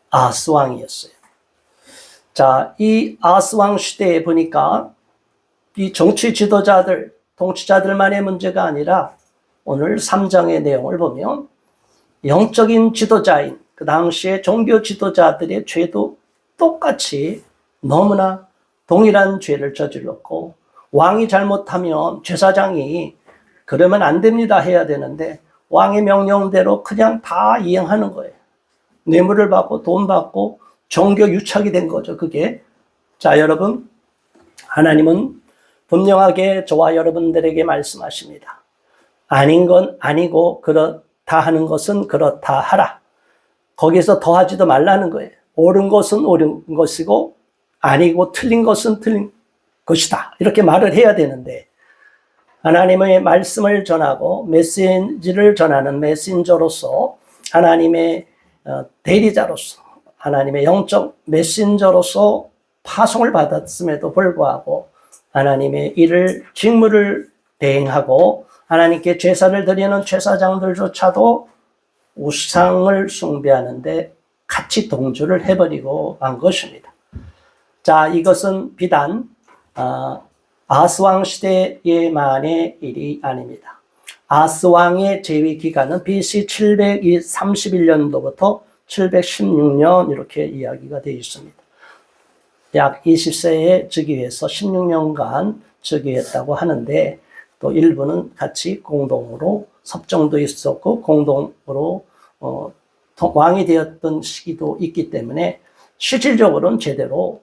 아하스 왕이었어요. 자, 이 아하스 왕 시대에 보니까 이 정치 지도자들, 통치자들만의 문제가 아니라 오늘 3장의 내용을 보면 영적인 지도자인 그 당시의 종교 지도자들의 죄도 똑같이 너무나 동일한 죄를 저질렀고, 왕이 잘못하면 제사장이 그러면 안 됩니다 해야 되는데 왕의 명령대로 그냥 다 이행하는 거예요. 뇌물을 받고 돈 받고 종교 유착이 된 거죠, 그게. 자, 여러분, 하나님은 분명하게 저와 여러분들에게 말씀하십니다. 아닌 건 아니고 그렇다 하는 것은 그렇다 하라. 거기서 더하지도 말라는 거예요. 옳은 것은 옳은 것이고 아니고 틀린 것은 틀린 것이다. 이렇게 말을 해야 되는데, 하나님의 말씀을 전하고 메시지를 전하는 메신저로서, 하나님의 대리자로서, 하나님의 영적 메신저로서 파송을 받았음에도 불구하고 하나님의 일을, 직무를 대행하고 하나님께 제사를 드리는 제사장들조차도 우상을 숭배하는데 같이 동조를 해버리고 한 것입니다. 자, 이것은 비단 아하스 왕 시대에만의 일이 아닙니다. 아하스 왕의 재위 기간은 BC 731년도부터 716년 이렇게 이야기가 되어 있습니다. 약 20세에 즉위해서 16년간 즉위했다고 하는데, 또 일부는 같이 공동으로 섭정도 있었고 공동으로 왕이 되었던 시기도 있기 때문에 실질적으로는 제대로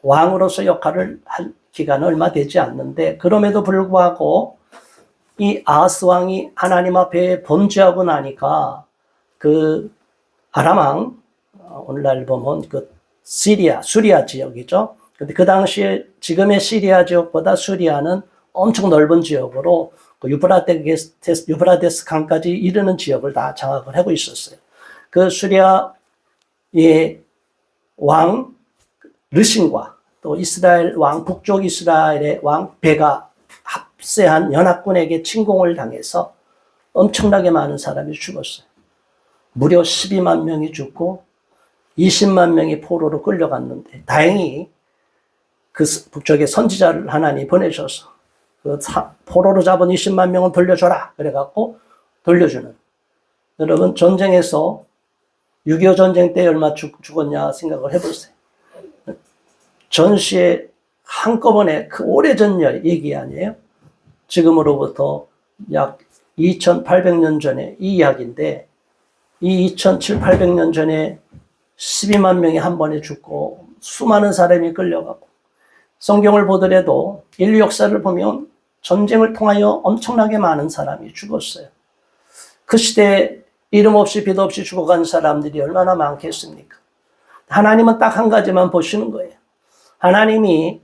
왕으로서 역할을 할 기간은 얼마 되지 않는데, 그럼에도 불구하고 이 아하스 왕이 하나님 앞에 범죄하고 나니까 그 아람 왕, 오늘날 보면 그 수리아 지역이죠. 근데 그 당시에 지금의 시리아 지역보다 수리아는 엄청 넓은 지역으로 그 유브라데스 강까지 이르는 지역을 다 장악을 하고 있었어요. 그 수리아의 왕 르신과 또 이스라엘 왕, 북쪽 이스라엘의 왕 베가 합세한 연합군에게 침공을 당해서 엄청나게 많은 사람이 죽었어요. 무려 12만 명이 죽고 20만 명이 포로로 끌려갔는데, 다행히 그 북쪽에 선지자를 하나님 보내셔서 그 포로로 잡은 20만 명은 돌려줘라 그래갖고 돌려주는. 여러분, 전쟁에서 6.25 전쟁 때 얼마 죽었냐 생각을 해보세요. 전시에 한꺼번에 그 오래전 얘기 아니에요? 지금으로부터 약 2800년 전에 이 이야기인데, 이 2700~800년 전에 12만 명이 한 번에 죽고 수많은 사람이 끌려가고, 성경을 보더라도 인류 역사를 보면 전쟁을 통하여 엄청나게 많은 사람이 죽었어요. 그 시대에 이름 없이 빛 없이 죽어간 사람들이 얼마나 많겠습니까? 하나님은 딱 한 가지만 보시는 거예요. 하나님이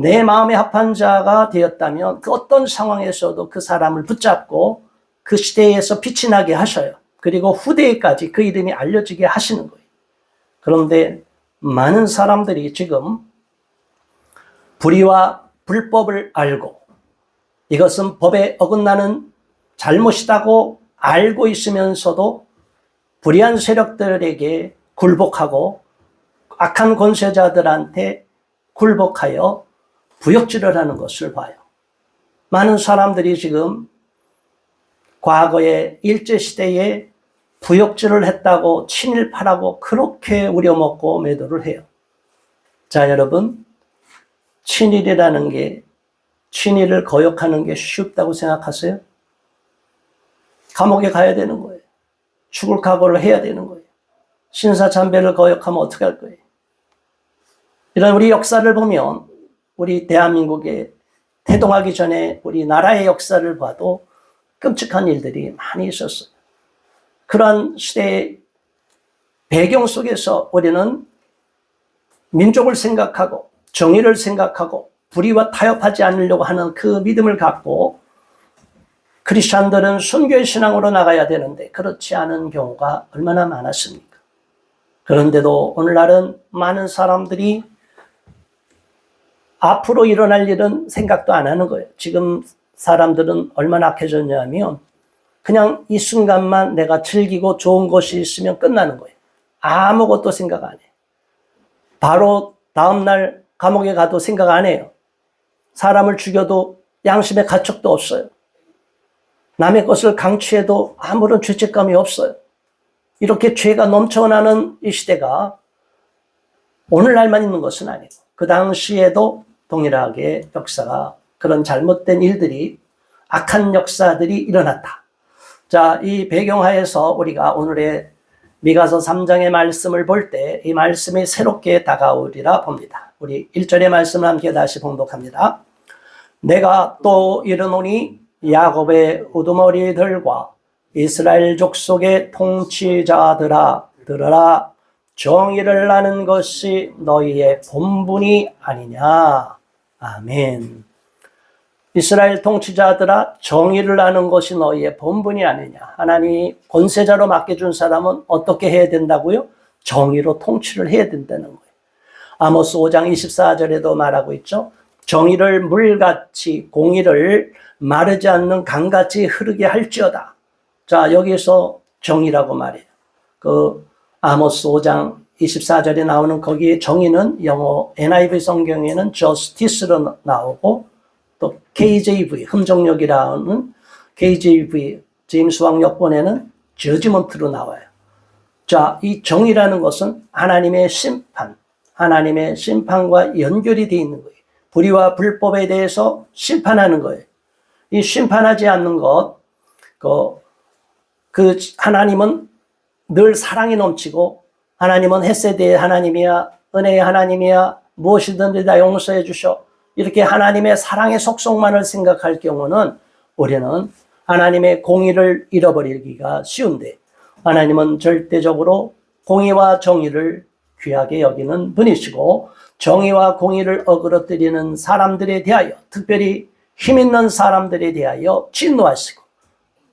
내 마음에 합한 자가 되었다면 그 어떤 상황에서도 그 사람을 붙잡고 그 시대에서 빛이 나게 하셔요. 그리고 후대에까지 그 이름이 알려지게 하시는 거예요. 그런데 많은 사람들이 지금 불의와 불법을 알고 이것은 법에 어긋나는 잘못이라고 알고 있으면서도 불의한 세력들에게 굴복하고 악한 권세자들한테 굴복하여 부역질을 하는 것을 봐요. 많은 사람들이 지금 과거에 일제시대에 부역질을 했다고 친일파라고 그렇게 우려먹고 매도를 해요. 자, 여러분, 친일이라는 게, 친일을 거역하는 게 쉽다고 생각하세요? 감옥에 가야 되는 거예요. 죽을 각오를 해야 되는 거예요. 신사참배를 거역하면 어떻게 할 거예요? 이런 우리 역사를 보면, 우리 대한민국에 태동하기 전에 우리 나라의 역사를 봐도 끔찍한 일들이 많이 있었어요. 그러한 시대의 배경 속에서 우리는 민족을 생각하고 정의를 생각하고 불의와 타협하지 않으려고 하는 그 믿음을 갖고 크리스찬들은 순교의 신앙으로 나가야 되는데 그렇지 않은 경우가 얼마나 많았습니까? 그런데도 오늘날은 많은 사람들이 앞으로 일어날 일은 생각도 안 하는 거예요. 지금 사람들은 얼마나 악해졌냐면 그냥 이 순간만 내가 즐기고 좋은 것이 있으면 끝나는 거예요. 아무것도 생각 안 해. 바로 다음날 감옥에 가도 생각 안 해요. 사람을 죽여도 양심의 가책도 없어요. 남의 것을 강취해도 아무런 죄책감이 없어요. 이렇게 죄가 넘쳐나는 이 시대가 오늘날만 있는 것은 아니고 그 당시에도 동일하게 역사가 그런 잘못된 일들이 악한 역사들이 일어났다. 자, 이 배경하에서 우리가 오늘의 미가서 3장의 말씀을 볼 때 이 말씀이 새롭게 다가오리라 봅니다. 우리 1절의 말씀을 함께 다시 봉독합니다. 내가 또 이르노니 야곱의 우두머리들과 이스라엘 족속의 통치자들아 들으라. 정의를 나는 것이 너희의 본분이 아니냐. 아멘. 이스라엘 통치자들아 정의를 나는 것이 너희의 본분이 아니냐. 하나님이 권세자로 맡겨준 사람은 어떻게 해야 된다고요? 정의로 통치를 해야 된다는 거예요. 아모스 5장 24절에도 말하고 있죠. 정의를 물같이 공의를 마르지 않는 강같이 흐르게 할지어다. 자, 여기서 정의라고 말해요. 그 아모스 5장 24절에 나오는 거기에 정의는 영어 NIV 성경에는 justice로 나오고 또 KJV 흠정역이라는 KJV 제임스 왕 역본에는 judgment로 나와요. 자, 이 정의라는 것은 하나님의 심판, 하나님의 심판과 연결이 되어 있는 거예요. 불의와 불법에 대해서 심판하는 거예요. 이 심판하지 않는 것, 그 하나님은 늘 사랑이 넘치고 하나님은 헤세드의 하나님이야, 은혜의 하나님이야, 무엇이든지 다 용서해 주셔. 이렇게 하나님의 사랑의 속성만을 생각할 경우는 우리는 하나님의 공의를 잃어버리기가 쉬운데 하나님은 절대적으로 공의와 정의를 귀하게 여기는 분이시고 정의와 공의를 어그러뜨리는 사람들에 대하여 특별히 힘 있는 사람들에 대하여 진노하시고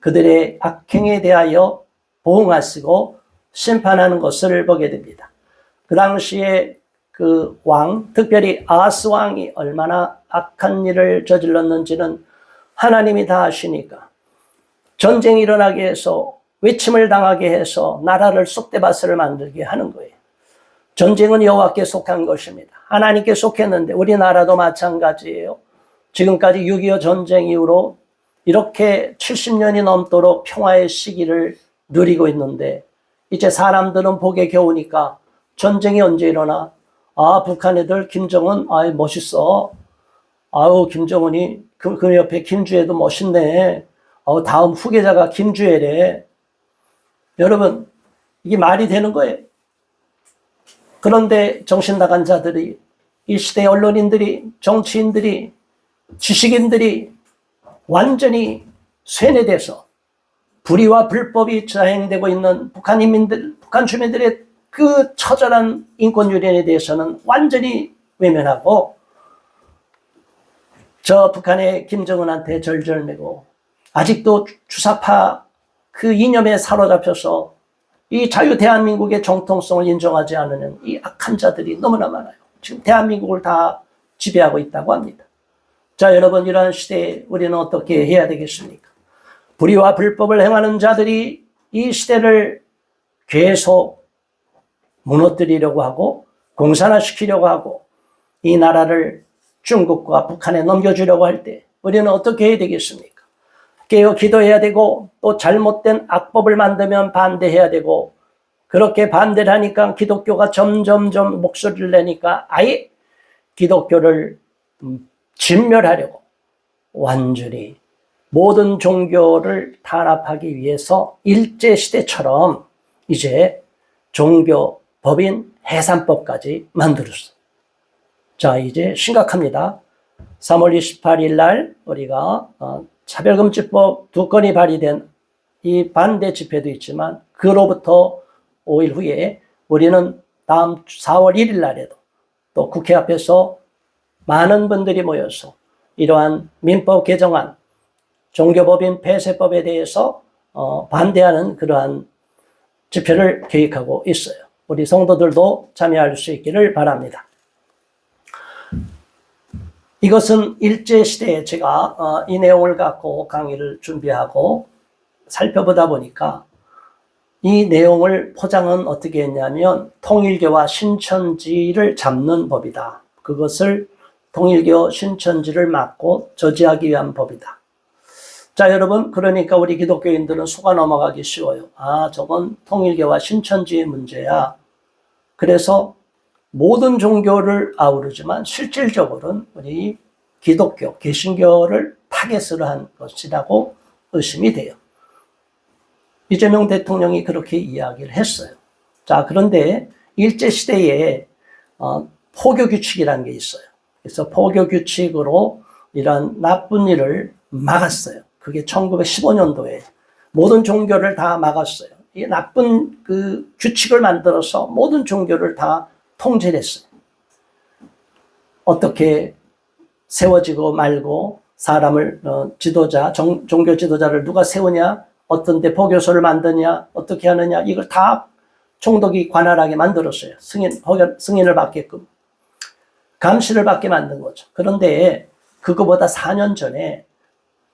그들의 악행에 대하여 보응하시고 심판하는 것을 보게 됩니다. 그 당시에 그 왕, 특별히 아하스 왕이 얼마나 악한 일을 저질렀는지는 하나님이 다 아시니까 전쟁이 일어나게 해서 외침을 당하게 해서 나라를 쑥대밭을 만들게 하는 거예요. 전쟁은 여호와께 속한 것입니다. 하나님께 속했는데 우리나라도 마찬가지예요. 지금까지 6.25 전쟁 이후로 이렇게 70년이 넘도록 평화의 시기를 누리고 있는데 이제 사람들은 복에 겨우니까 전쟁이 언제 일어나? 아, 북한 애들 김정은 아이 멋있어. 아우 김정은이 그 옆에 김주애도 멋있네. 다음 후계자가 김주애래. 여러분 이게 말이 되는 거예요. 그런데 정신 나간 자들이 이 시대 언론인들이 정치인들이 지식인들이 완전히 쇠뇌돼서 불의와 불법이 자행되고 있는 북한 인민들, 북한 주민들의 그 처절한 인권 유린에 대해서는 완전히 외면하고 저 북한의 김정은한테 절절매고 아직도 주사파 그 이념에 사로잡혀서 이 자유 대한민국의 정통성을 인정하지 않는 이 악한 자들이 너무나 많아요. 지금 대한민국을 다 지배하고 있다고 합니다. 자, 여러분 이러한 시대에 우리는 어떻게 해야 되겠습니까? 불의와 불법을 행하는 자들이 이 시대를 계속 무너뜨리려고 하고 공산화시키려고 하고 이 나라를 중국과 북한에 넘겨주려고 할 때 우리는 어떻게 해야 되겠습니까? 깨어 기도해야 되고 또 잘못된 악법을 만들면 반대해야 되고 그렇게 반대를 하니까 기독교가 점점점 목소리를 내니까 아예 기독교를 진멸하려고 완전히 모든 종교를 탄압하기 위해서 일제시대처럼 이제 종교, 법인, 해산법까지 만들었어. 자, 이제 심각합니다. 3월 28일 날 우리가 차별금지법 2건이 발의된 이 반대 집회도 있지만 그로부터 5일 후에 우리는 다음 4월 1일 날에도 또 국회 앞에서 많은 분들이 모여서 이러한 민법 개정안, 종교법인 폐쇄법에 대해서 반대하는 그러한 집회를 계획하고 있어요. 우리 성도들도 참여할 수 있기를 바랍니다. 이것은 일제시대에 제가 이 내용을 갖고 강의를 준비하고 살펴보다 보니까 이 내용을 포장은 어떻게 했냐면 통일교와 신천지를 잡는 법이다. 그것을 통일교 신천지를 막고 저지하기 위한 법이다. 자, 여러분, 그러니까 우리 기독교인들은 속아 넘어가기 쉬워요. 아, 저건 통일교와 신천지의 문제야. 그래서 모든 종교를 아우르지만 실질적으로는 우리 기독교, 개신교를 타겟으로 한 것이라고 의심이 돼요. 이재명 대통령이 그렇게 이야기를 했어요. 자, 그런데 일제시대에 포교규칙이라는 게 있어요. 그래서 포교규칙으로 이런 나쁜 일을 막았어요. 그게 1915년도에 모든 종교를 다 막았어요. 이 나쁜 그 규칙을 만들어서 모든 종교를 다 통제를 했어요. 어떻게 세워지고 말고 사람을 지도자, 종교 지도자를 누가 세우냐, 어떤 데 포교소를 만드냐, 어떻게 하느냐, 이걸 다 총독이 관할하게 만들었어요. 승인을 받게끔. 감시를 받게 만든 거죠. 그런데 그거보다 4년 전에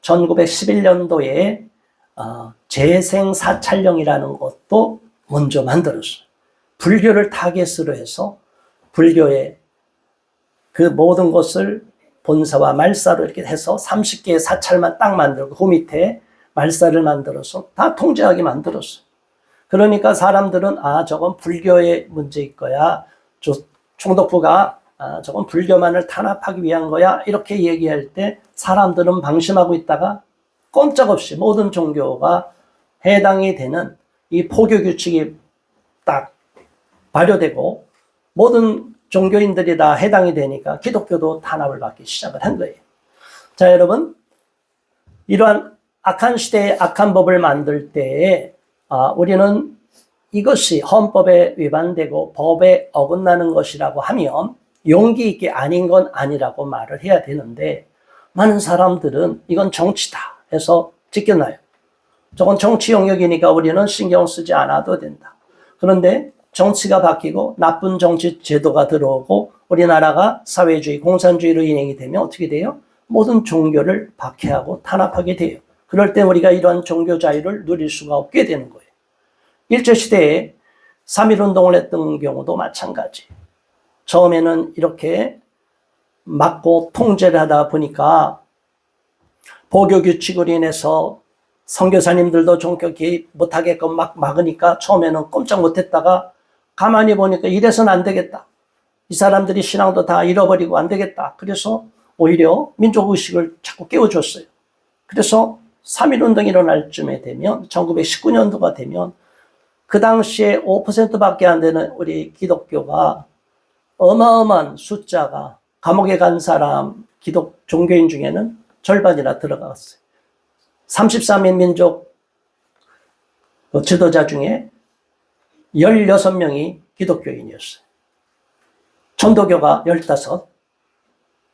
1911년도에 재생사찰령이라는 것도 먼저 만들었어요. 불교를 타겟으로 해서 불교의 그 모든 것을 본사와 말사로 이렇게 해서 30개의 사찰만 딱 만들고 그 밑에 말사를 만들어서 다 통제하게 만들었어요. 그러니까 사람들은 아, 저건 불교의 문제일 거야. 총독부가 저건 불교만을 탄압하기 위한 거야. 이렇게 얘기할 때 사람들은 방심하고 있다가 꼼짝없이 모든 종교가 해당이 되는 이 포교 규칙이 딱 발효되고 모든 종교인들이 다 해당이 되니까 기독교도 탄압을 받기 시작을 한 거예요. 자, 여러분, 이러한 악한 시대에 악한 법을 만들 때에 우리는 이것이 헌법에 위반되고 법에 어긋나는 것이라고 하면 용기 있게 아닌 건 아니라고 말을 해야 되는데 많은 사람들은 이건 정치다 해서 지켜놔요. 저건 정치 영역이니까 우리는 신경 쓰지 않아도 된다. 그런데 정치가 바뀌고 나쁜 정치 제도가 들어오고 우리나라가 사회주의, 공산주의로 인행이 되면 어떻게 돼요? 모든 종교를 박해하고 탄압하게 돼요. 그럴 때 우리가 이러한 종교 자유를 누릴 수가 없게 되는 거예요. 일제시대에 3.1운동을 했던 경우도 마찬가지. 처음에는 이렇게 막고 통제를 하다 보니까 포교 규칙으로 인해서 선교사님들도 종교 개입 못하게끔 막 막으니까 처음에는 꼼짝 못했다가 가만히 보니까 이래서는 안 되겠다. 이 사람들이 신앙도 다 잃어버리고 안 되겠다. 그래서 오히려 민족의식을 자꾸 깨워줬어요. 그래서 3.1운동이 일어날 쯤에 되면 1919년도가 되면 그 당시에 5%밖에 안 되는 우리 기독교가 어마어마한 숫자가 감옥에 간 사람 기독 종교인 중에는 절반이나 들어갔어요. 33인 민족 지도자 중에 16명이 기독교인이었어요. 천도교가 15,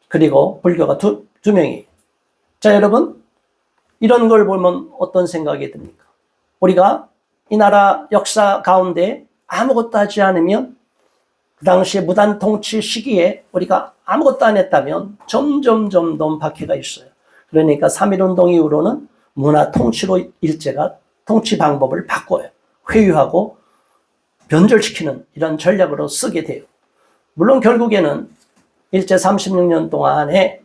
그리고 불교가 2명이. 자, 여러분, 이런 걸 보면 어떤 생각이 듭니까? 우리가 이 나라 역사 가운데 아무것도 하지 않으면 그 당시에 무단 통치 시기에 우리가 아무것도 안 했다면 점점 박해가 있어요. 그러니까 3.1운동 이후로는 문화 통치로 일제가 통치 방법을 바꿔요. 회유하고 변절시키는 이런 전략으로 쓰게 돼요. 물론 결국에는 일제 36년 동안에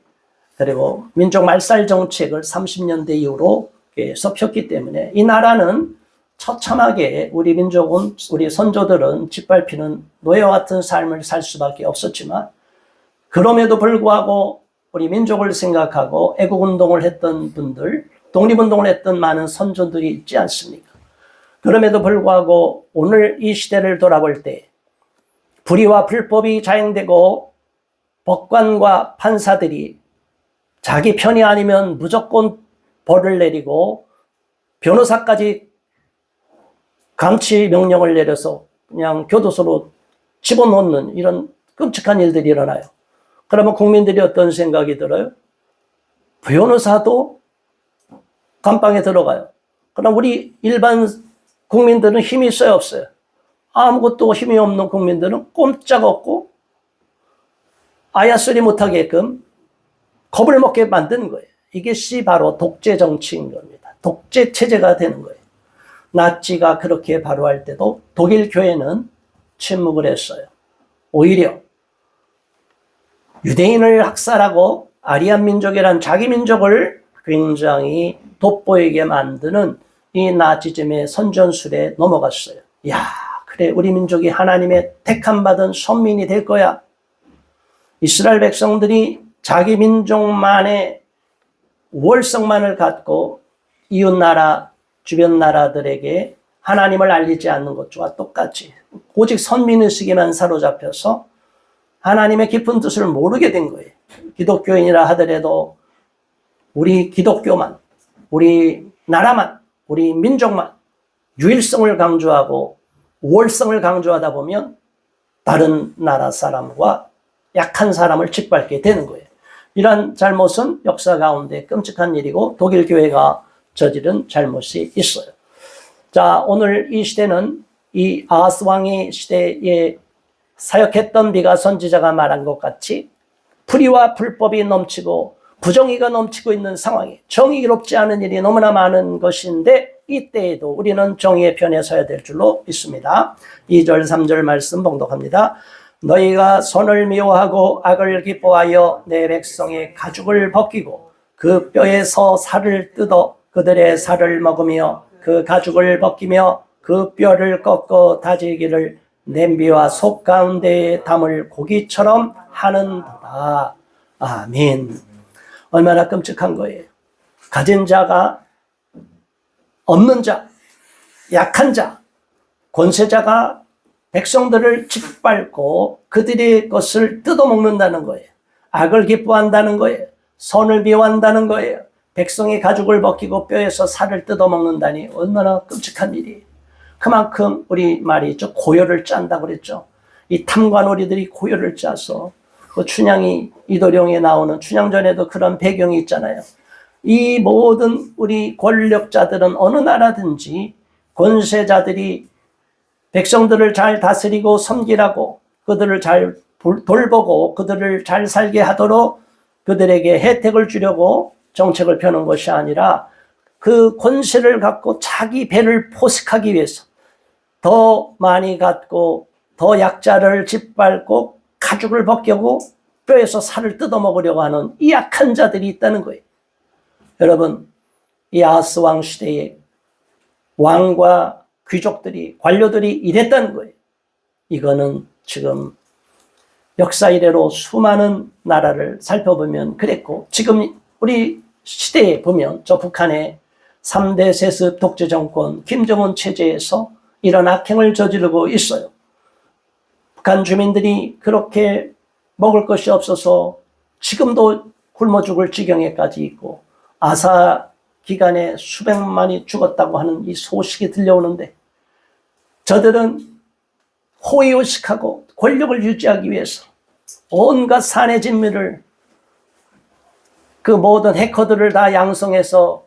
그리고 민족 말살 정책을 30년대 이후로 계속 폈기 때문에 이 나라는 처참하게 우리 민족은, 우리 선조들은 짓밟히는 노예와 같은 삶을 살 수밖에 없었지만 그럼에도 불구하고 우리 민족을 생각하고 애국운동을 했던 분들, 독립운동을 했던 많은 선조들이 있지 않습니까? 그럼에도 불구하고 오늘 이 시대를 돌아볼 때 불의와 불법이 자행되고 법관과 판사들이 자기 편이 아니면 무조건 벌을 내리고 변호사까지 감치 명령을 내려서 그냥 교도소로 집어넣는 이런 끔찍한 일들이 일어나요. 그러면 국민들이 어떤 생각이 들어요? 변호사도 감방에 들어가요. 그럼 우리 일반 국민들은 힘이 있어요, 없어요? 아무것도 힘이 없는 국민들은 꼼짝없고 아야소리 못하게끔 겁을 먹게 만드는 거예요. 이것이 바로 독재 정치인 겁니다. 독재 체제가 되는 거예요. 나치가 그렇게 바로할 때도 독일 교회는 침묵을 했어요. 오히려 유대인을 학살하고 아리안 민족이란 자기 민족을 굉장히 돋보이게 만드는 이 나치즘의 선전술에 넘어갔어요. 야, 그래, 우리 민족이 하나님의 택함받은 선민이 될 거야. 이스라엘 백성들이 자기 민족만의 우월성만을 갖고 이웃나라, 주변 나라들에게 하나님을 알리지 않는 것과 똑같이 오직 선민의식에만 사로잡혀서 하나님의 깊은 뜻을 모르게 된 거예요. 기독교인이라 하더라도 우리 기독교만, 우리 나라만, 우리 민족만 유일성을 강조하고 우월성을 강조하다 보면 다른 나라 사람과 약한 사람을 짓밟게 되는 거예요. 이런 잘못은 역사 가운데 끔찍한 일이고 독일 교회가 저지른 잘못이 있어요. 자, 오늘 이 시대는 이 아하스 왕의 시대에 사역했던 미가 선지자가 말한 것 같이 불의와 불법이 넘치고 부정의가 넘치고 있는 상황에 정의롭지 않은 일이 너무나 많은 것인데 이때에도 우리는 정의의 편에 서야 될 줄로 믿습니다. 2절 3절 말씀 봉독합니다. 너희가 선을 미워하고 악을 기뻐하여 내 백성의 가죽을 벗기고 그 뼈에서 살을 뜯어 그들의 살을 먹으며 그 가죽을 벗기며 그 뼈를 꺾어 다지기를 냄비와 속 가운데에 담을 고기처럼 하는도다. 아멘. 얼마나 끔찍한 거예요. 가진 자가 없는 자, 약한 자, 권세자가 백성들을 짓밟고 그들의 것을 뜯어먹는다는 거예요. 악을 기뻐한다는 거예요. 선을 미워한다는 거예요. 백성의 가죽을 벗기고 뼈에서 살을 뜯어먹는다니 얼마나 끔찍한 일이에요. 그만큼 우리 말이 있죠. 고요를 짠다고 그랬죠. 이 탐관오리들이 고요를 짜서 그 춘향이 이도령에 나오는 춘향전에도 그런 배경이 있잖아요. 이 모든 우리 권력자들은 어느 나라든지 권세자들이 백성들을 잘 다스리고 섬기라고 그들을 잘 돌보고 그들을 잘 살게 하도록 그들에게 혜택을 주려고 정책을 펴는 것이 아니라 그 권세를 갖고 자기 배를 포식하기 위해서 더 많이 갖고 더 약자를 짓밟고 가죽을 벗기고 뼈에서 살을 뜯어먹으려고 하는 이 약한 자들이 있다는 거예요. 여러분, 이 아하스 왕 시대에 왕과 귀족들이, 관료들이 이랬다는 거예요. 이거는 지금 역사 이래로 수많은 나라를 살펴보면 그랬고, 지금 우리 시대에 보면 저 북한의 3대 세습 독재 정권 김정은 체제에서 이런 악행을 저지르고 있어요. 북한 주민들이 그렇게 먹을 것이 없어서 지금도 굶어 죽을 지경에까지 있고 아사 기간에 수백만이 죽었다고 하는 이 소식이 들려오는데 저들은 호의호식하고 권력을 유지하기 위해서 온갖 사내 진미를 그 모든 해커들을 다 양성해서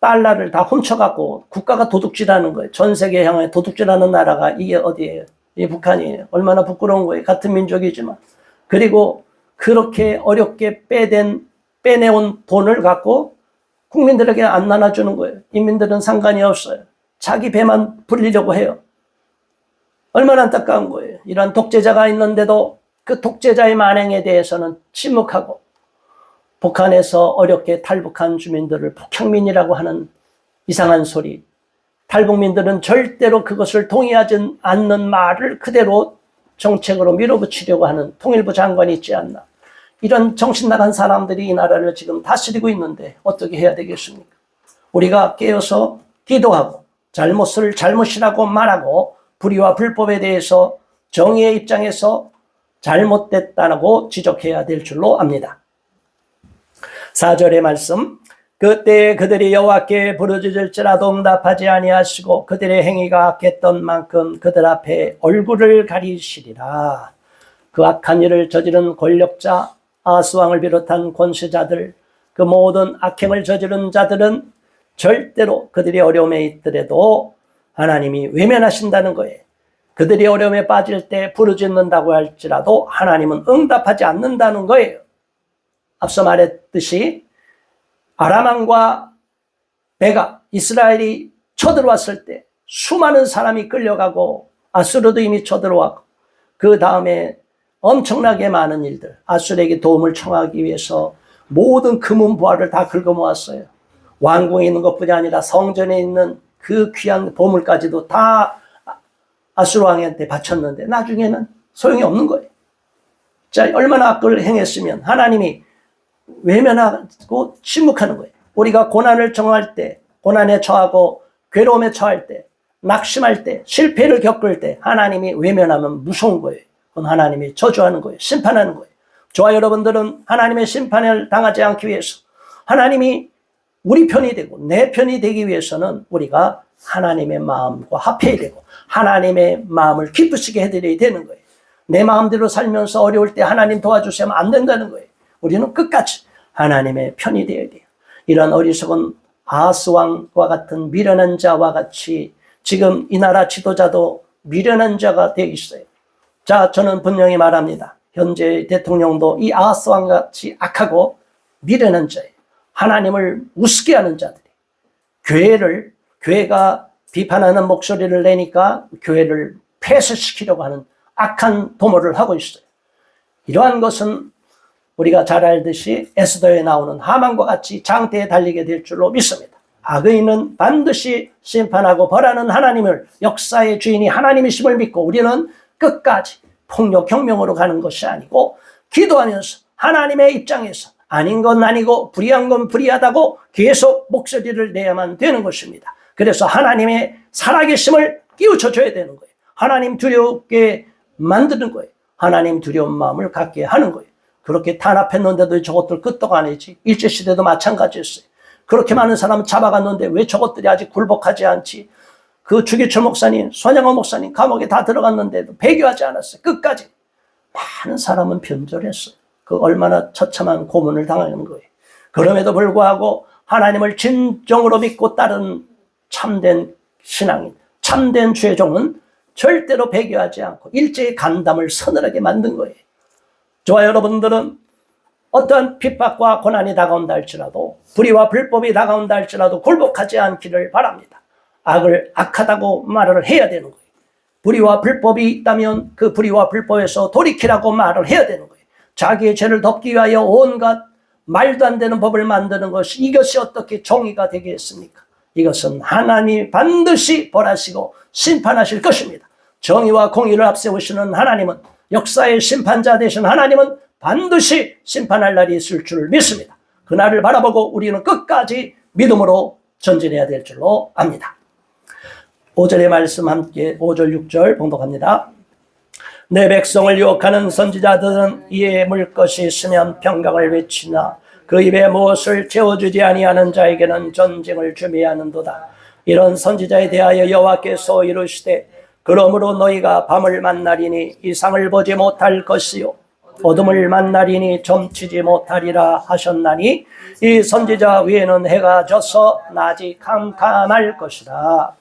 달러를 다 훔쳐갖고 국가가 도둑질하는 거예요. 전 세계 향해 도둑질하는 나라가 이게 어디예요? 이 북한이에요. 얼마나 부끄러운 거예요. 같은 민족이지만. 그리고 그렇게 어렵게 빼내온 돈을 갖고 국민들에게 안 나눠주는 거예요. 인민들은 상관이 없어요. 자기 배만 불리려고 해요. 얼마나 안타까운 거예요. 이런 독재자가 있는데도 그 독재자의 만행에 대해서는 침묵하고 북한에서 어렵게 탈북한 주민들을 북향민이라고 하는 이상한 소리. 탈북민들은 절대로 그것을 동의하지 않는 말을 그대로 정책으로 밀어붙이려고 하는 통일부 장관이 있지 않나. 이런 정신 나간 사람들이 이 나라를 지금 다스리고 있는데 어떻게 해야 되겠습니까? 우리가 깨어서 기도하고 잘못을 잘못이라고 말하고 불의와 불법에 대해서 정의의 입장에서 잘못됐다고 지적해야 될 줄로 압니다. 4절의 말씀, 그때 그들이 여호와께 부르짖을지라도 응답하지 아니하시고 그들의 행위가 악했던 만큼 그들 앞에 얼굴을 가리시리라. 그 악한 일을 저지른 권력자 아하스 왕을 비롯한 권세자들, 그 모든 악행을 저지른 자들은 절대로 그들이 어려움에 있더라도 하나님이 외면하신다는 거예요. 그들이 어려움에 빠질 때 부르짖는다고 할지라도 하나님은 응답하지 않는다는 거예요. 앞서 말했듯이 아람 왕과 베가, 이스라엘이 쳐들어왔을 때 수많은 사람이 끌려가고 아수르도 이미 쳐들어왔고 그 다음에 엄청나게 많은 일들, 아수르에게 도움을 청하기 위해서 모든 금은보화를 다 긁어모았어요. 왕궁에 있는 것뿐이 아니라 성전에 있는 그 귀한 보물까지도 다 아수르 왕한테 바쳤는데 나중에는 소용이 없는 거예요. 자, 얼마나 악을 행했으면 하나님이 외면하고 침묵하는 거예요. 우리가 고난을 정할 때, 고난에 처하고 괴로움에 처할 때, 낙심할 때, 실패를 겪을 때 하나님이 외면하면 무서운 거예요. 그건 하나님이 저주하는 거예요. 심판하는 거예요. 저와 여러분들은 하나님의 심판을 당하지 않기 위해서 하나님이 우리 편이 되고 내 편이 되기 위해서는 우리가 하나님의 마음과 합해야 되고 하나님의 마음을 기쁘시게 해드려야 되는 거예요. 내 마음대로 살면서 어려울 때 하나님 도와주시면 안 된다는 거예요. 우리는 끝까지 하나님의 편이 되어야 돼요. 이런 어리석은 아하스 왕과 같은 미련한 자와 같이 지금 이 나라 지도자도 미련한 자가 되어 있어요. 자, 저는 분명히 말합니다. 현재 대통령도 이 아하스 왕과 같이 악하고 미련한 자예요. 하나님을 우습게 하는 자들이 교회가 비판하는 목소리를 내니까 교회를 폐쇄시키려고 하는 악한 도모를 하고 있어요. 이러한 것은 우리가 잘 알듯이 에스더에 나오는 하만과 같이 장대에 달리게 될 줄로 믿습니다. 악의는 반드시 심판하고 벌하는 하나님을, 역사의 주인이 하나님이심을 믿고 우리는 끝까지 폭력 혁명으로 가는 것이 아니고 기도하면서 하나님의 입장에서 아닌 건 아니고 불의한 건 불의하다고 계속 목소리를 내야만 되는 것입니다. 그래서 하나님의 살아계심을 끼우쳐줘야 되는 거예요. 하나님 두렵게 만드는 거예요. 하나님 두려운 마음을 갖게 하는 거예요. 그렇게 탄압했는데도 저것들 끄떡 안 했지. 일제시대도 마찬가지였어요. 그렇게 많은 사람을 잡아갔는데 왜 저것들이 아직 굴복하지 않지. 그 주기철 목사님, 손양호 목사님 감옥에 다 들어갔는데도 배교하지 않았어요. 끝까지. 많은 사람은 변절했어요. 그 얼마나 처참한 고문을 당하는 거예요. 그럼에도 불구하고 하나님을 진정으로 믿고 따른 참된 신앙인, 참된 죄종은 절대로 배교하지 않고 일제의 간담을 서늘하게 만든 거예요. 저와 여러분들은 어떠한 핍박과 고난이 다가온다 할지라도 불의와 불법이 다가온다 할지라도 굴복하지 않기를 바랍니다. 악을 악하다고 말을 해야 되는 거예요. 불의와 불법이 있다면 그 불의와 불법에서 돌이키라고 말을 해야 되는 거예요. 자기의 죄를 덮기 위하여 온갖 말도 안 되는 법을 만드는 것이 이것이 어떻게 정의가 되겠습니까? 이것은 하나님이 반드시 벌하시고 심판하실 것입니다. 정의와 공의를 앞세우시는 하나님은, 역사의 심판자 되신 하나님은 반드시 심판할 날이 있을 줄 믿습니다. 그날을 바라보고 우리는 끝까지 믿음으로 전진해야 될 줄로 압니다. 5절의 말씀 함께 5절 6절 봉독합니다. 내 백성을 유혹하는 선지자들은 이에 물 것이 있으면 평강을 외치나 그 입에 무엇을 채워주지 아니하는 자에게는 전쟁을 준비하는도다. 이런 선지자에 대하여 여호와께서 이르시되 그러므로 너희가 밤을 만나리니 이상을 보지 못할 것이요 어둠을 만나리니 점치지 못하리라 하셨나니 이 선지자 위에는 해가 져서 낮이 캄캄할 것이다.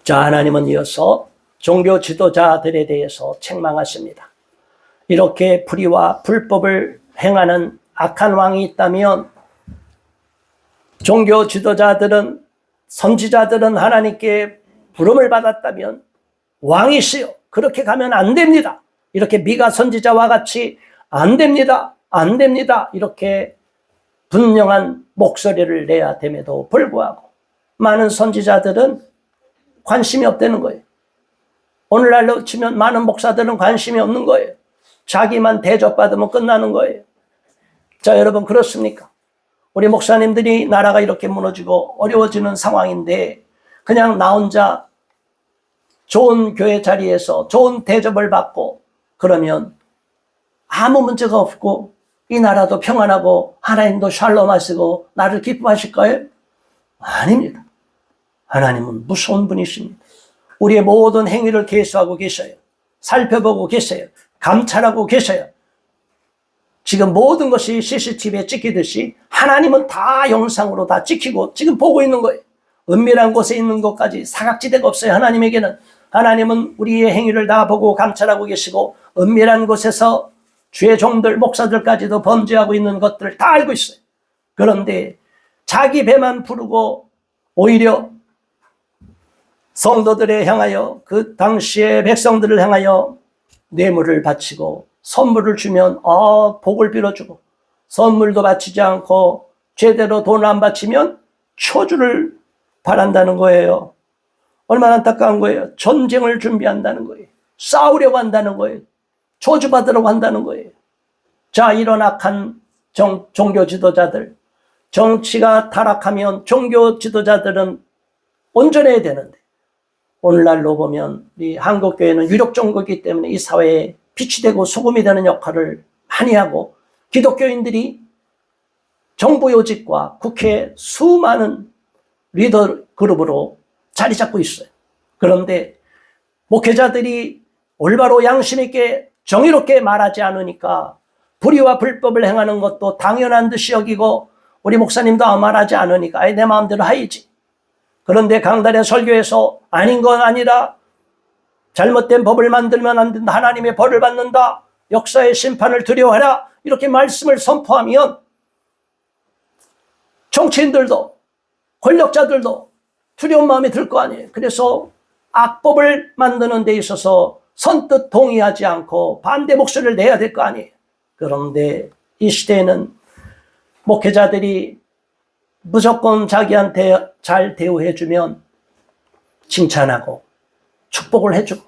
자, 하나님은 이어서 종교 지도자들에 대해서 책망하십니다. 이렇게 불의와 불법을 행하는 악한 왕이 있다면 종교 지도자들은, 선지자들은 하나님께 부름을 받았다면 왕이시여 그렇게 가면 안 됩니다. 이렇게 미가 선지자와 같이 안 됩니다. 안 됩니다. 이렇게 분명한 목소리를 내야 됨에도 불구하고 많은 선지자들은 관심이 없다는 거예요. 오늘날로 치면 많은 목사들은 관심이 없는 거예요. 자기만 대접받으면 끝나는 거예요. 자, 여러분 그렇습니까? 우리 목사님들이 나라가 이렇게 무너지고 어려워지는 상황인데 그냥 나 혼자 좋은 교회 자리에서 좋은 대접을 받고 그러면 아무 문제가 없고 이 나라도 평안하고 하나님도 샬롬하시고 나를 기뻐하실까요? 아닙니다. 하나님은 무서운 분이십니다. 우리의 모든 행위를 계수하고 계셔요. 살펴보고 계세요. 감찰하고 계셔요. 지금 모든 것이 CCTV에 찍히듯이 하나님은 다 영상으로 다 찍히고 지금 보고 있는 거예요. 은밀한 곳에 있는 것까지 사각지대가 없어요. 하나님에게는. 하나님은 우리의 행위를 다 보고 감찰하고 계시고 은밀한 곳에서 주의 종들, 목사들까지도 범죄하고 있는 것들을 다 알고 있어요. 그런데 자기 배만 부르고 오히려 성도들에 향하여, 그 당시의 백성들을 향하여 뇌물을 바치고 선물을 주면 복을 빌어주고, 선물도 바치지 않고 제대로 돈 안 바치면 초주를 바란다는 거예요. 얼마나 안타까운 거예요. 전쟁을 준비한다는 거예요. 싸우려고 한다는 거예요. 저주받으려고 한다는 거예요. 자, 이런 악한 종교 지도자들, 정치가 타락하면 종교 지도자들은 온전해야 되는데, 오늘날로 보면 우리 한국교회는 유력 종교이기 때문에 이 사회에 빛이 되고 소금이 되는 역할을 많이 하고, 기독교인들이 정부 요직과 국회 수많은 리더 그룹으로 자리 잡고 있어요. 그런데 목회자들이 올바로 양심 있게 정의롭게 말하지 않으니까 불의와 불법을 행하는 것도 당연한 듯이 여기고, 우리 목사님도 아무 말하지 않으니까 아예 내 마음대로 하이지. 그런데 강단의 설교에서 아닌 건 아니라, 잘못된 법을 만들면 안 된다, 하나님의 벌을 받는다, 역사의 심판을 두려워하라, 이렇게 말씀을 선포하면 정치인들도 권력자들도 두려운 마음이 들 거 아니에요. 그래서 악법을 만드는 데 있어서 선뜻 동의하지 않고 반대 목소리를 내야 될 거 아니에요. 그런데 이 시대에는 목회자들이 무조건 자기한테 잘 대우해주면 칭찬하고 축복을 해주고,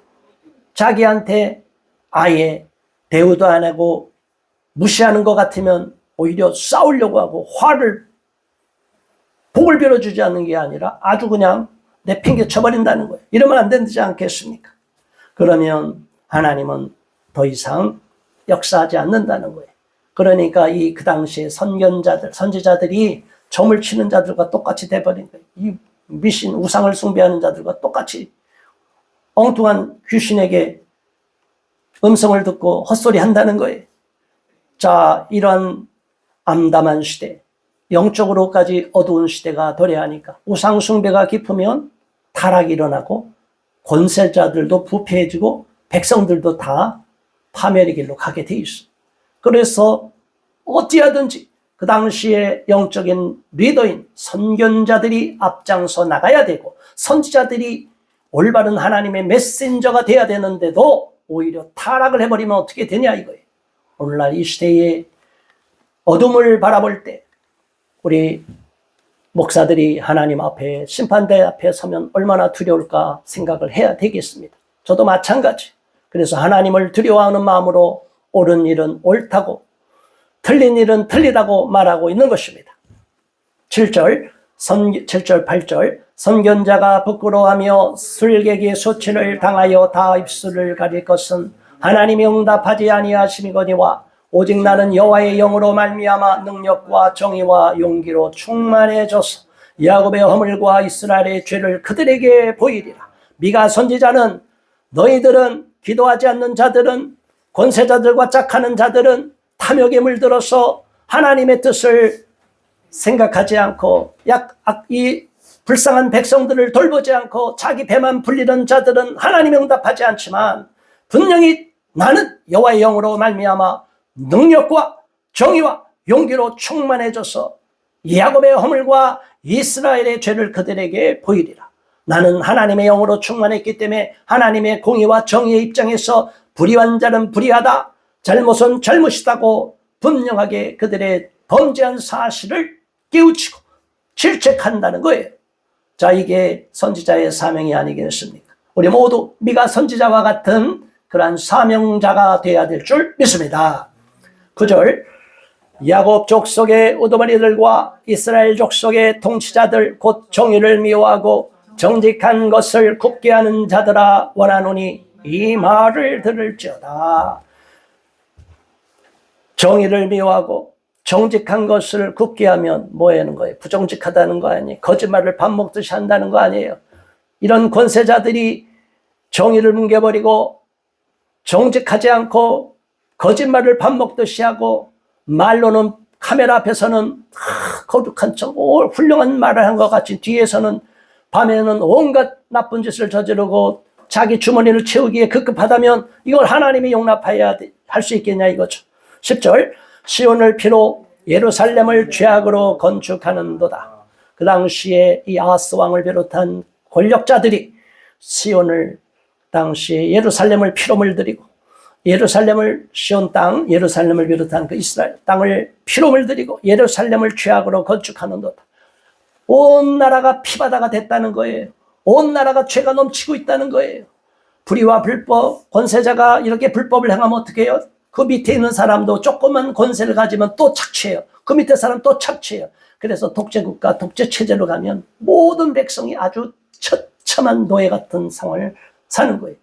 자기한테 아예 대우도 안 하고 무시하는 것 같으면 오히려 싸우려고 하고, 복을 빌어주지 않는 게 아니라 아주 그냥 내팽개 쳐버린다는 거예요. 이러면 안 되지 않겠습니까? 그러면 하나님은 더 이상 역사하지 않는다는 거예요. 그러니까 그 당시에 선견자들, 선지자들이 점을 치는 자들과 똑같이 돼버린 거예요. 이 미신, 우상을 숭배하는 자들과 똑같이 엉뚱한 귀신에게 음성을 듣고 헛소리 한다는 거예요. 자, 이러한 암담한 시대, 영적으로까지 어두운 시대가 도래하니까 우상 숭배가 깊으면 타락이 일어나고, 권세자들도 부패해지고 백성들도 다 파멸의 길로 가게 돼 있어. 그래서 어찌하든지 그 당시에 영적인 리더인 선견자들이 앞장서 나가야 되고, 선지자들이 올바른 하나님의 메신저가 돼야 되는데도 오히려 타락을 해버리면 어떻게 되냐 이거예요. 오늘날 이 시대의 어둠을 바라볼 때 우리 목사들이 하나님 앞에, 심판대 앞에 서면 얼마나 두려울까 생각을 해야 되겠습니다. 저도 마찬가지. 그래서 하나님을 두려워하는 마음으로 옳은 일은 옳다고, 틀린 일은 틀리다고 말하고 있는 것입니다. 7절, 8절, 선견자가 부끄러워하며 술객의 소치를 당하여 다 입술을 가릴 것은 하나님이 응답하지 아니하심이거니와, 오직 나는 여호와의 영으로 말미암아 능력과 정의와 용기로 충만해져서 야곱의 허물과 이스라엘의 죄를 그들에게 보이리라. 미가 선지자는, 너희들은, 기도하지 않는 자들은, 권세자들과 짝하는 자들은 탐욕에 물들어서 하나님의 뜻을 생각하지 않고, 이 불쌍한 백성들을 돌보지 않고 자기 배만 불리는 자들은 하나님이 응답하지 않지만, 분명히 나는 여호와의 영으로 말미암아 능력과 정의와 용기로 충만해져서 야곱의 허물과 이스라엘의 죄를 그들에게 보이리라. 나는 하나님의 영으로 충만했기 때문에 하나님의 공의와 정의의 입장에서 불의한 자는 불의하다, 잘못은 잘못이다고 분명하게 그들의 범죄한 사실을 깨우치고 질책한다는 거예요. 자, 이게 선지자의 사명이 아니겠습니까? 우리 모두 미가 선지자와 같은 그러한 사명자가 되어야 될 줄 믿습니다. 9절, 야곱 족속의 우두머리들과 이스라엘 족속의 통치자들 곧 정의를 미워하고 정직한 것을 굽게 하는 자들아 원하노니 이 말을 들을지어다. 정의를 미워하고 정직한 것을 굽게 하면 뭐 하는 거예요? 부정직하다는 거 아니에요? 거짓말을 밥 먹듯이 한다는 거 아니에요? 이런 권세자들이 정의를 뭉개버리고 정직하지 않고 거짓말을 밥 먹듯이 하고, 말로는 카메라 앞에서는 거룩한 척 훌륭한 말을 한 것 같이 뒤에서는 밤에는 온갖 나쁜 짓을 저지르고 자기 주머니를 채우기에 급급하다면 이걸 하나님이 용납해야 할 수 있겠냐 이거죠. 10절, 시온을 피로 예루살렘을 죄악으로 건축하는도다. 그 당시에 이 아하스 왕을 비롯한 권력자들이 시온을 당시에 예루살렘을 피로 물들이고 예루살렘을 시온 땅, 예루살렘을 비롯한 그 이스라엘 땅을 피로 물들이고 예루살렘을 죄악으로 건축하는도다. 온 나라가 피바다가 됐다는 거예요. 온 나라가 죄가 넘치고 있다는 거예요. 불의와 불법, 권세자가 이렇게 불법을 행하면 어떻게 해요? 그 밑에 있는 사람도 조그만 권세를 가지면 또 착취해요. 그 밑에 사람 또 착취해요. 그래서 독재국가, 독재체제로 가면 모든 백성이 아주 처참한 노예 같은 상황을 사는 거예요.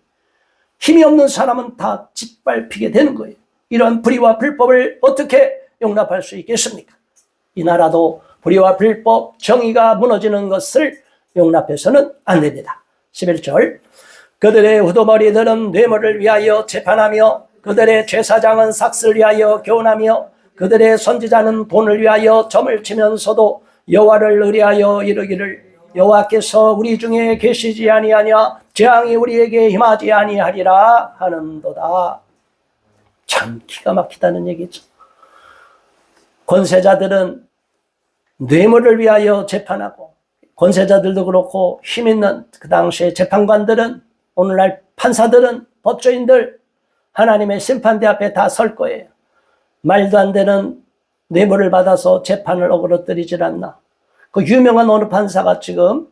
힘이 없는 사람은 다 짓밟히게 되는 거예요. 이런 불의와 불법을 어떻게 용납할 수 있겠습니까? 이 나라도 불의와 불법, 정의가 무너지는 것을 용납해서는 안 됩니다. 11절 그들의 후두머리들은 뇌물을 위하여 재판하며 그들의 제사장은 삭슬을 위하여 교훈하며 그들의 선지자는 돈을 위하여 점을 치면서도 여호와를 의뢰하여 이르기를 여호와께서 우리 중에 계시지 아니하냐 재앙이 우리에게 임하지 아니하리라 하는도다. 참 기가 막히다는 얘기죠. 권세자들은 뇌물을 위하여 재판하고 권세자들도 그렇고 힘 있는 그 당시에 재판관들은 오늘날 판사들은 법조인들 하나님의 심판대 앞에 다 설 거예요. 말도 안 되는 뇌물을 받아서 재판을 어그러뜨리질 않나. 그 유명한 어느 판사가 지금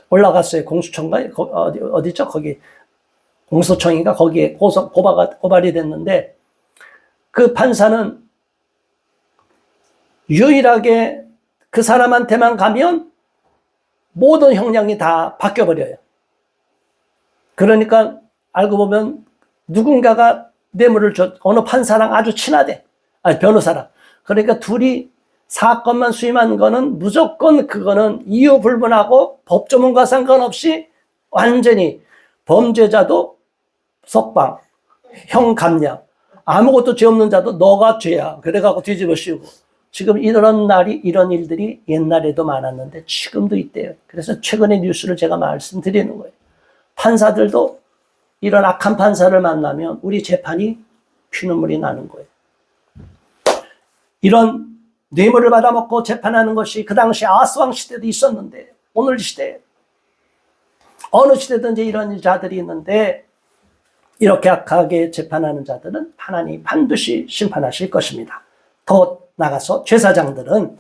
올라갔어요. 공수처인가요? 어디죠? 거기 공수처인가? 거기에 고발이 됐는데 그 판사는 유일하게 그 사람한테만 가면 모든 형량이 다 바뀌어버려요. 그러니까 알고 보면 누군가가 뇌물을 줘, 어느 판사랑 아주 친하대. 아니, 변호사랑. 그러니까 둘이 사건만 수임한 거는 무조건 그거는 이유 불문하고 법조문과 상관없이 완전히 범죄자도 석방, 형 감량, 아무것도 죄 없는 자도 너가 죄야. 그래갖고 뒤집어 씌우고. 지금 이런 일들이 옛날에도 많았는데 지금도 있대요. 그래서 최근의 뉴스를 제가 말씀드리는 거예요. 판사들도 이런 악한 판사를 만나면 우리 재판이 피눈물이 나는 거예요. 이런 뇌물을 받아먹고 재판하는 것이 그 당시 아하스왕 시대도 있었는데 오늘 시대에 어느 시대든지 이런 자들이 있는데 이렇게 악하게 재판하는 자들은 하나님이 반드시 심판하실 것입니다. 더 나가서 제사장들도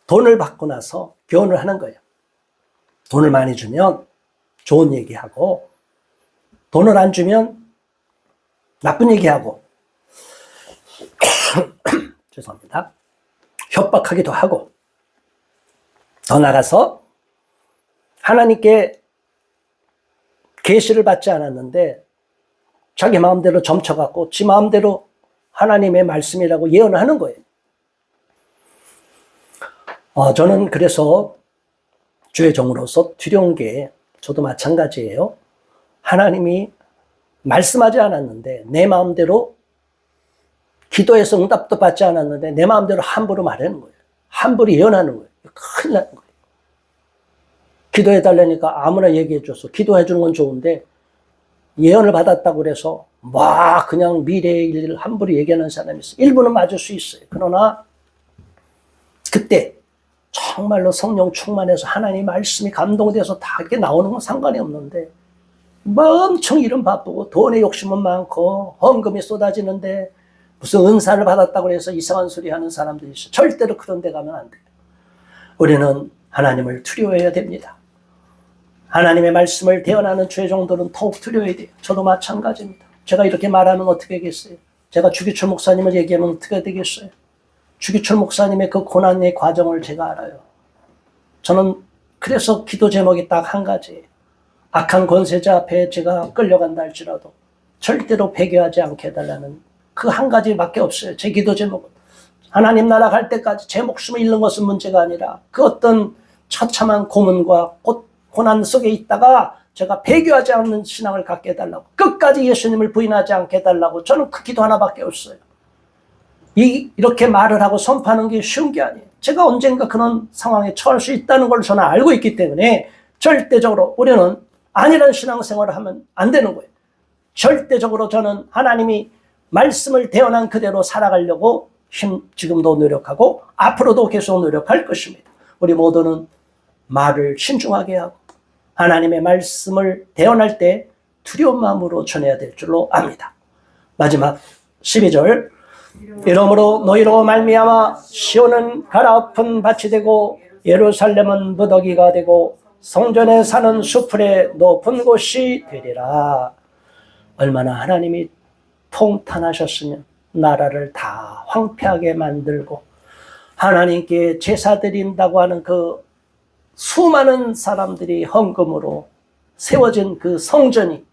돈을 받고 나서 교훈을 하는 거예요. 돈을 많이 주면 좋은 얘기하고 돈을 안 주면 나쁜 얘기하고 죄송합니다. 협박하기도 하고 더 나가서 하나님께 계시를 받지 않았는데 자기 마음대로 점쳐갖고 지 마음대로 하나님의 말씀이라고 예언을 하는 거예요. 저는 그래서 주의 종으로서 두려운 게 저도 마찬가지예요. 하나님이 말씀하지 않았는데 내 마음대로 기도해서 응답도 받지 않았는데 내 마음대로 함부로 말하는 거예요. 함부로 예언하는 거예요. 큰일 나는 거예요. 기도해달라니까 아무나 얘기해줘서 기도해주는 건 좋은데 예언을 받았다고 그래서 막 그냥 미래의 일을 함부로 얘기하는 사람이 있어요. 일부는 맞을 수 있어요. 그러나 그때 정말로 성령 충만해서 하나님 말씀이 감동돼서 다 이렇게 나오는 건 상관이 없는데 엄청 일은 바쁘고 돈에 욕심은 많고 헌금이 쏟아지는데 무슨 은사를 받았다고 해서 이상한 소리 하는 사람들이 있어요. 절대로 그런 데 가면 안 돼요. 우리는 하나님을 두려워해야 됩니다. 하나님의 말씀을 대언하는 주의 종들은 더욱 두려워야 돼요. 저도 마찬가지입니다. 제가 이렇게 말하면 어떻게 하겠어요? 제가 주기철 목사님을 얘기하면 어떻게 되겠어요? 주기철 목사님의 그 고난의 과정을 제가 알아요. 저는 그래서 기도 제목이 딱 한 가지예요. 악한 권세자 앞에 제가 끌려간다 할지라도 절대로 배교하지 않게 해달라는 그 한 가지밖에 없어요. 제 기도 제목은. 하나님 나라 갈 때까지 제 목숨을 잃는 것은 문제가 아니라 그 어떤 처참한 고문과 고난 속에 있다가 제가 배교하지 않는 신앙을 갖게 해달라고, 끝까지 예수님을 부인하지 않게 해달라고, 저는 그 기도 하나밖에 없어요. 이렇게 말을 하고 선포하는 게 쉬운 게 아니에요. 제가 언젠가 그런 상황에 처할 수 있다는 걸 저는 알고 있기 때문에 절대적으로 우리는 아니란 신앙생활을 하면 안 되는 거예요. 절대적으로 저는 하나님이 말씀을 대언한 그대로 살아가려고 지금도 노력하고 앞으로도 계속 노력할 것입니다. 우리 모두는 말을 신중하게 하고 하나님의 말씀을 대언할 때 두려운 마음으로 전해야 될 줄로 압니다. 마지막 12절, 이러므로 너희로 말미암아 시온은 가라앉은 밭이 되고 예루살렘은 무더기가 되고 성전에 사는 수풀의 높은 곳이 되리라. 얼마나 하나님이 통탄하셨으면 나라를 다 황폐하게 만들고 하나님께 제사 드린다고 하는 그 수많은 사람들이 헌금으로 세워진 그 성전이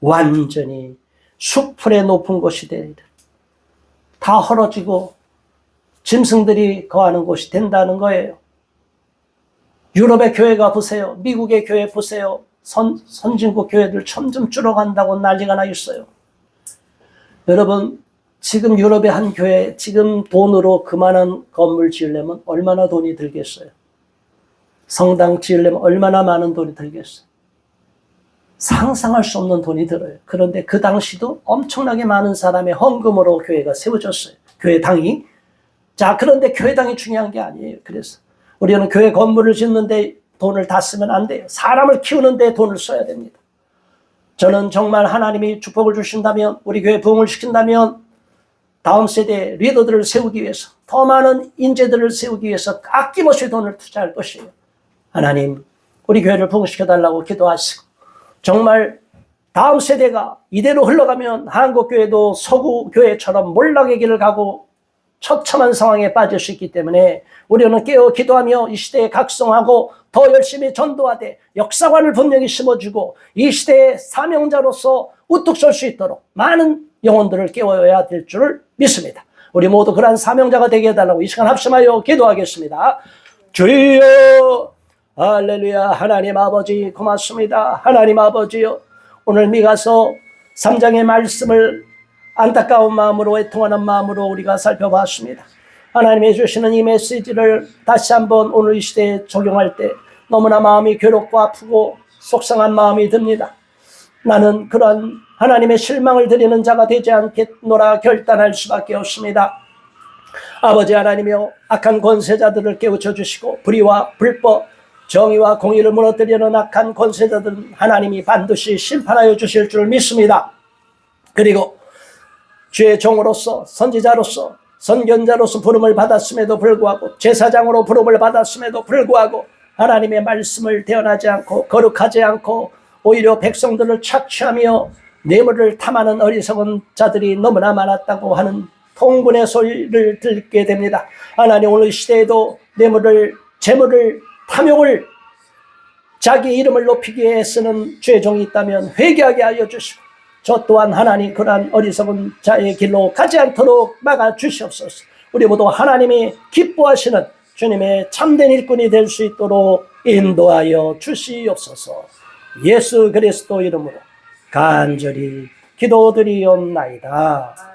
완전히 수풀의 높은 곳이 되리라. 다 헐어지고 짐승들이 거하는 곳이 된다는 거예요. 유럽의 교회가 보세요. 미국의 교회 보세요. 선진국 교회들 점점 줄어간다고 난리가 나 있어요. 여러분, 지금 유럽의 한 교회, 지금 돈으로 그만한 건물 지으려면 얼마나 돈이 들겠어요? 성당 지으려면 얼마나 많은 돈이 들겠어요? 상상할 수 없는 돈이 들어요. 그런데 그 당시도 엄청나게 많은 사람의 헌금으로 교회가 세워졌어요. 교회당이. 자, 그런데 교회당이 중요한 게 아니에요. 그래서 우리는 교회 건물을 짓는데 돈을 다 쓰면 안 돼요. 사람을 키우는데 돈을 써야 됩니다. 저는 정말 하나님이 축복을 주신다면, 우리 교회 부흥을 시킨다면 다음 세대 리더들을 세우기 위해서, 더 많은 인재들을 세우기 위해서 아낌없이 돈을 투자할 것이에요. 하나님, 우리 교회를 부흥시켜달라고 기도하시고, 정말 다음 세대가 이대로 흘러가면 한국교회도 서구교회처럼 몰락의 길을 가고 처참한 상황에 빠질 수 있기 때문에 우리는 깨어 기도하며 이 시대에 각성하고 더 열심히 전도하되 역사관을 분명히 심어주고 이 시대의 사명자로서 우뚝 설 수 있도록 많은 영혼들을 깨워야 될 줄 믿습니다. 우리 모두 그러한 사명자가 되게 해달라고 이 시간 합심하여 기도하겠습니다. 주여, 할렐루야. 하나님 아버지 고맙습니다. 하나님 아버지요, 오늘 미가서 3장의 말씀을 안타까운 마음으로, 애통하는 마음으로 우리가 살펴봤습니다. 하나님이 주시는 이 메시지를 다시 한번 오늘 이 시대에 적용할 때 너무나 마음이 괴롭고 아프고 속상한 마음이 듭니다. 나는 그러한 하나님의 실망을 드리는 자가 되지 않겠노라 결단할 수밖에 없습니다. 아버지 하나님이여, 악한 권세자들을 깨우쳐 주시고 불의와 불법, 정의와 공의를 무너뜨리는 악한 권세자들은 하나님이 반드시 심판하여 주실 줄 믿습니다. 그리고 주의 종으로서, 선지자로서, 선견자로서 부름을 받았음에도 불구하고, 제사장으로 부름을 받았음에도 불구하고 하나님의 말씀을 대언하지 않고 거룩하지 않고 오히려 백성들을 착취하며 뇌물을 탐하는 어리석은 자들이 너무나 많았다고 하는 통분의 소리를 듣게 됩니다. 하나님, 오늘 시대에도 뇌물을, 재물을, 탐욕을 자기 이름을 높이기 위해 쓰는 주의 종이 있다면 회개하게 하여 주시고, 저 또한 하나님 그러한 어리석은 자의 길로 가지 않도록 막아 주시옵소서. 우리 모두 하나님이 기뻐하시는 주님의 참된 일꾼이 될 수 있도록 인도하여 주시옵소서. 예수 그리스도 이름으로 간절히 기도드리옵나이다.